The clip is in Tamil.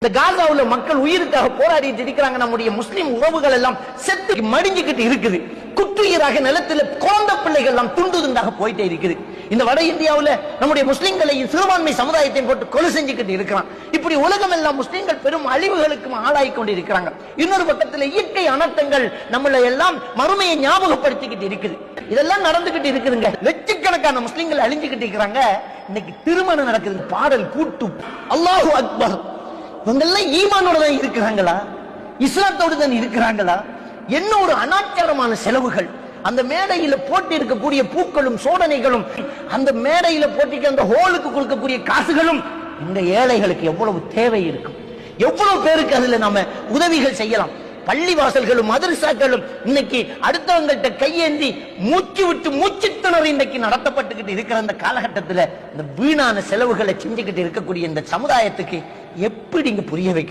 இந்த காசாவுல மக்கள் உயிருக்காக போராடிட்டு இருக்கிறாங்க. நம்முடைய முஸ்லிம் உறவுகள் எல்லாம் செத்து மடிஞ்சுக்கிட்டு இருக்குது. குற்றுயிராக நிலத்தில் குழந்தை பிள்ளைகள் எல்லாம் துண்டு துண்டாக போயிட்டே இருக்குது. இந்த வட இந்தியாவில் நம்முடைய முஸ்லிம்களையும் சிறுபான்மை சமுதாயத்தையும் போட்டு கொலை செஞ்சுக்கிட்டு இருக்கிறான். இப்படி உலகம் எல்லாம் முஸ்லிம்கள் பெரும் அழிவுகளுக்கும் ஆளாகி கொண்டு இருக்கிறாங்க. இன்னொரு பக்கத்தில் இயற்கை அனர்த்தங்கள் நம்மள எல்லாம் மறுமையை ஞாபகப்படுத்திக்கிட்டு இருக்குது. இதெல்லாம் நடந்துகிட்டு இருக்குதுங்க. லட்சக்கணக்கான முஸ்லிம்கள் அழிஞ்சுக்கிட்டு இருக்கிறாங்க. இன்னைக்கு திருமணம் நடக்குது, பாடல் கூட்டு, அல்லாஹு அக்பர். இவங்கெல்லாம் ஈமானோட தான் இருக்கிறாங்களா, இஸ்லாத்தோடு தான் இருக்கிறாங்களா? என்ன ஒரு அனாச்சாரமான செலவுகள்! அந்த மேடையில போட்டி இருக்கக்கூடிய பூக்களும் சோதனைகளும், அந்த மேடையில போட்டிக்கு அந்த ஹோலுக்கு கொடுக்கக்கூடிய காசுகளும் இந்த ஏழைகளுக்கு எவ்வளவு தேவை இருக்கும், எவ்வளவு பேருக்கு அதுல நாம உதவிகள் செய்யலாம். பள்ளி வாசல்களும் மதரசாக்களும் இன்னைக்கு அடுத்தவங்கள்ட்ட கையேந்தி மூச்சு விட்டு மூச்சு திணறி இன்னைக்கு நடத்தப்பட்டுக்கிட்டு இருக்கிற அந்த காலகட்டத்தில் இந்த வீணான செலவுகளை செஞ்சுக்கிட்டு இருக்கக்கூடிய இந்த சமுதாயத்துக்கு எப்படி இங்க புரிய வைக்கிறோம்?